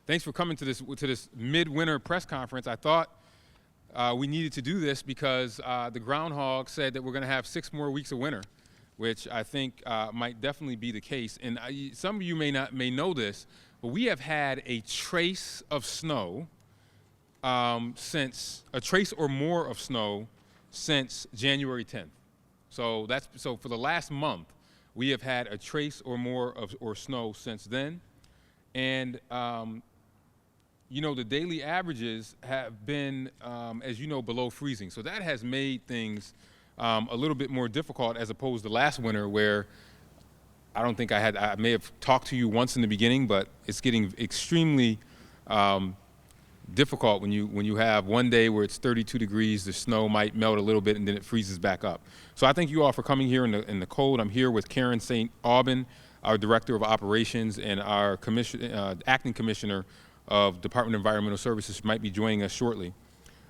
Thanks for coming to this midwinter press conference. I thought we needed to do this because the groundhog said that we're going to have 6 more weeks of winter, which I think might definitely be the case. And some of you may know this, but we have had a trace of snow since a trace or more of snow since January 10th. So for the last month, we have had a trace or more of snow since then. And you know, the daily averages have been, as you know, below freezing. So that has made things a little bit more difficult as opposed to last winter, where I don't think I may have talked to you once in the beginning, but it's getting extremely difficult when you have one day where it's 32 degrees, the snow might melt a little bit, and then it freezes back up. So I thank you all for coming here in the cold. I'm here with Karen St. Aubin, our Director of Operations, and our Acting Commissioner of Department of Environmental Services might be joining us shortly.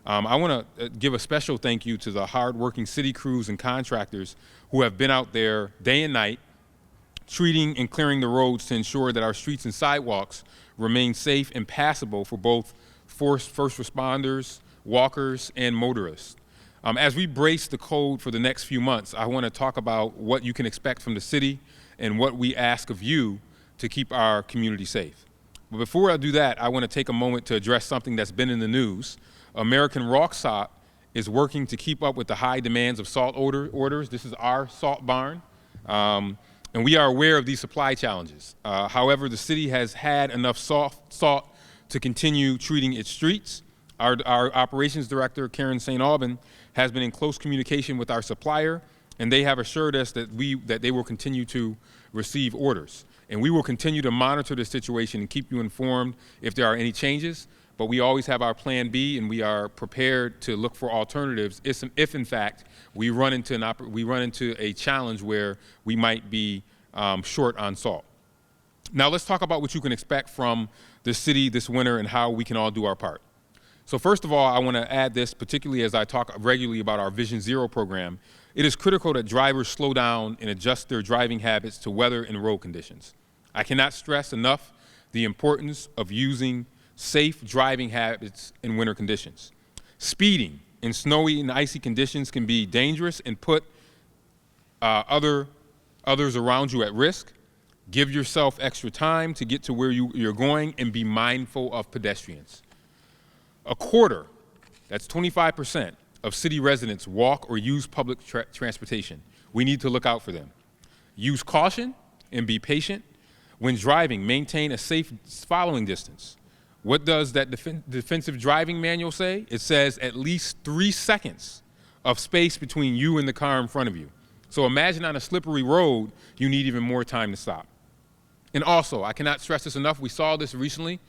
I want to give a special thank you to the hardworking city crews and contractors who have been out there day and night treating and clearing the roads to ensure that our streets and sidewalks remain safe and passable for both first responders, walkers, and motorists. As we brace the code for the next few months, I want to talk about what you can expect from the city and what we ask of you to keep our community safe. But before I do that, I want to take a moment to address something that's been in the news. American Rock Salt is working to keep up with the high demands of salt orders. This is our salt barn, and we are aware of these supply challenges. However, the city has had enough salt to continue treating its streets. Our operations director, Karen St. Aubin, has been in close communication with our supplier, and they have assured us that they will continue to receive orders. And we will continue to monitor the situation and keep you informed if there are any changes, but we always have our plan B, and we are prepared to look for alternatives if in fact we run into a challenge where we might be short on salt. Now let's talk about what you can expect from the city this winter and how we can all do our part. So first of all, I want to add this, particularly as I talk regularly about our Vision Zero program. It is critical that drivers slow down and adjust their driving habits to weather and road conditions. I cannot stress enough the importance of using safe driving habits in winter conditions. Speeding in snowy and icy conditions can be dangerous and put others around you at risk. Give yourself extra time to get to where you're going, and be mindful of pedestrians. A quarter, that's 25%, of city residents walk or use public transportation. We need to look out for them. Use caution and be patient. When driving, maintain a safe following distance. What does that defensive driving manual say? It says at least 3 seconds of space between you and the car in front of you. So imagine on a slippery road, you need even more time to stop. And also, I cannot stress this enough, we saw this recently.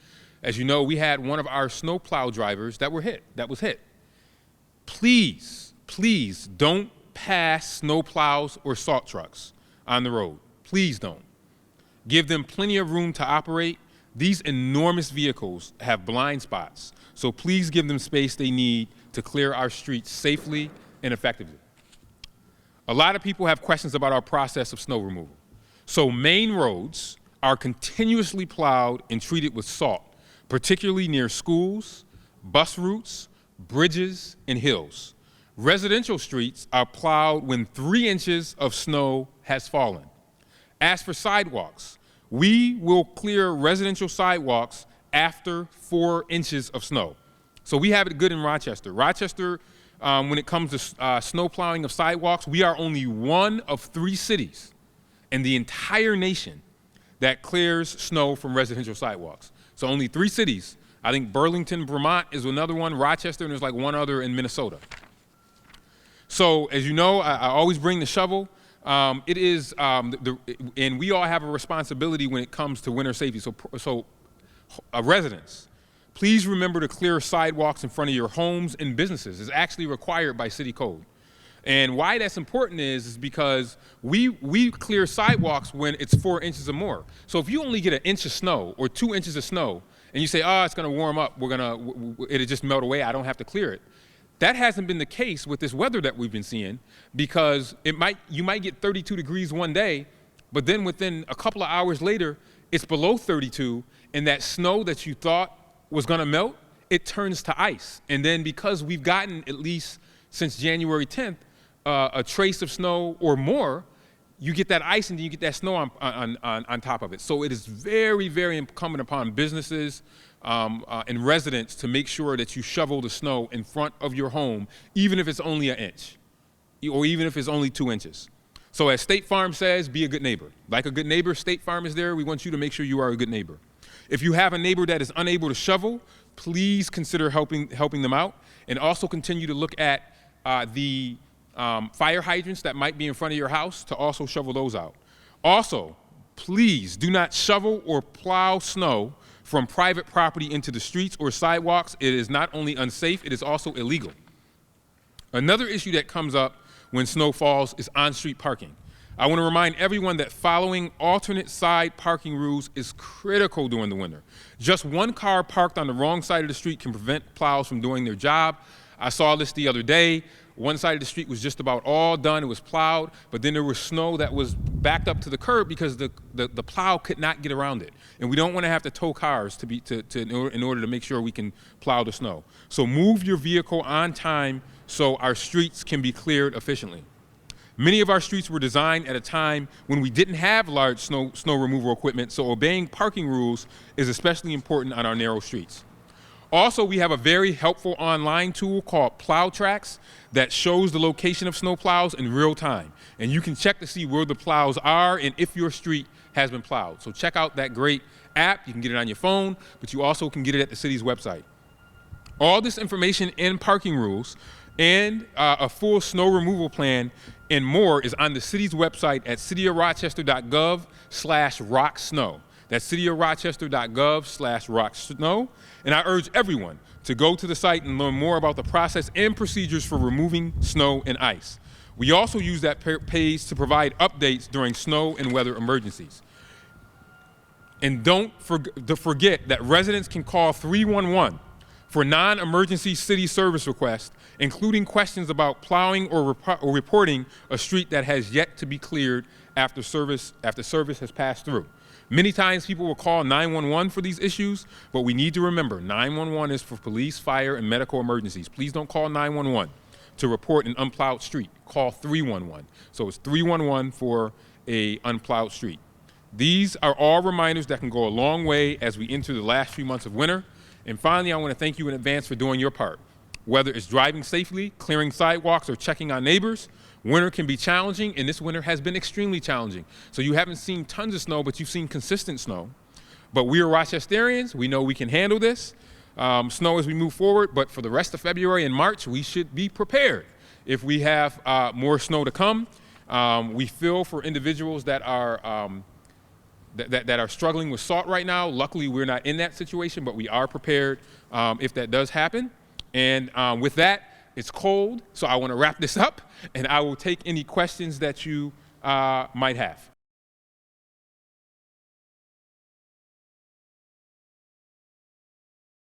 As you know, we had one of our snow plow drivers that was hit. Please, please don't pass snow plows or salt trucks on the road. Please don't. Give them plenty of room to operate. These enormous vehicles have blind spots, so please give them space they need to clear our streets safely and effectively. A lot of people have questions about our process of snow removal. So main roads are continuously plowed and treated with salt, particularly near schools, bus routes, bridges, and hills. Residential streets are plowed when 3 inches of snow has fallen. As for sidewalks, we will clear residential sidewalks after 4 inches of snow. So we have it good in Rochester. Rochester, when it comes to snow plowing of sidewalks, we are only one of 3 cities in the entire nation that clears snow from residential sidewalks. So only 3 cities. I think Burlington, Vermont is another one, Rochester, and there's like one other in Minnesota. So as you know, I always bring the shovel. And we all have a responsibility when it comes to winter safety. So residents, please remember to clear sidewalks in front of your homes and businesses. It's actually required by city code. And why that's important is because we clear sidewalks when it's 4 inches or more. So if you only get 1 inch of snow or 2 inches of snow, and you say, oh, it's gonna warm up, it'll just melt away, I don't have to clear it. That hasn't been the case with this weather that we've been seeing, because you might get 32 degrees one day, but then within a couple of hours later, it's below 32, and that snow that you thought was gonna melt, it turns to ice. And then because we've gotten, at least since January 10th, a trace of snow or more, you get that ice and then you get that snow on top of it. So it is very, very incumbent upon businesses and residents to make sure that you shovel the snow in front of your home, even if it's only an inch, or even if it's only 2 inches. So as State Farm says, be a good neighbor. Like a good neighbor, State Farm is there. We want you to make sure you are a good neighbor. If you have a neighbor that is unable to shovel, please consider helping them out, and also continue to look at the fire hydrants that might be in front of your house to also shovel those out. Also, please do not shovel or plow snow from private property into the streets or sidewalks. It is not only unsafe, it is also illegal. Another issue that comes up when snow falls is on-street parking. I want to remind everyone that following alternate side parking rules is critical during the winter. Just one car parked on the wrong side of the street can prevent plows from doing their job. I saw this the other day. One side of the street was just about all done, it was plowed, but then there was snow that was backed up to the curb because the plow could not get around it. And we don't want to have to tow cars in order to make sure we can plow the snow. So move your vehicle on time so our streets can be cleared efficiently. Many of our streets were designed at a time when we didn't have large snow removal equipment, so obeying parking rules is especially important on our narrow streets. Also, we have a very helpful online tool called Plow Tracks that shows the location of snow plows in real time. And you can check to see where the plows are and if your street has been plowed. So check out that great app. You can get it on your phone, but you also can get it at the city's website. All this information and parking rules and a full snow removal plan and more is on the city's website at cityofrochester.gov/rocksnow. That's cityofrochester.gov/rocksnow. And I urge everyone to go to the site and learn more about the process and procedures for removing snow and ice. We also use that page to provide updates during snow and weather emergencies. And don't forget that residents can call 311 for non-emergency city service requests, including questions about plowing or reporting a street that has yet to be cleared after service has passed through. Many times people will call 911 for these issues, but we need to remember 911 is for police, fire, and medical emergencies. Please don't call 911 to report an unplowed street. Call 311. So it's 311 for an unplowed street. These are all reminders that can go a long way as we enter the last few months of winter. And finally, I want to thank you in advance for doing your part. Whether it's driving safely, clearing sidewalks, or checking on neighbors, winter can be challenging, and this winter has been extremely challenging. So you haven't seen tons of snow, but you've seen consistent snow. But we are Rochesterians. We know we can handle this snow as we move forward, but for the rest of February and March, we should be prepared if we have more snow to come. We feel for individuals that are that are struggling with salt right now. Luckily, we're not in that situation, but we are prepared if that does happen. And with that, it's cold, so I want to wrap this up, and I will take any questions that you might have.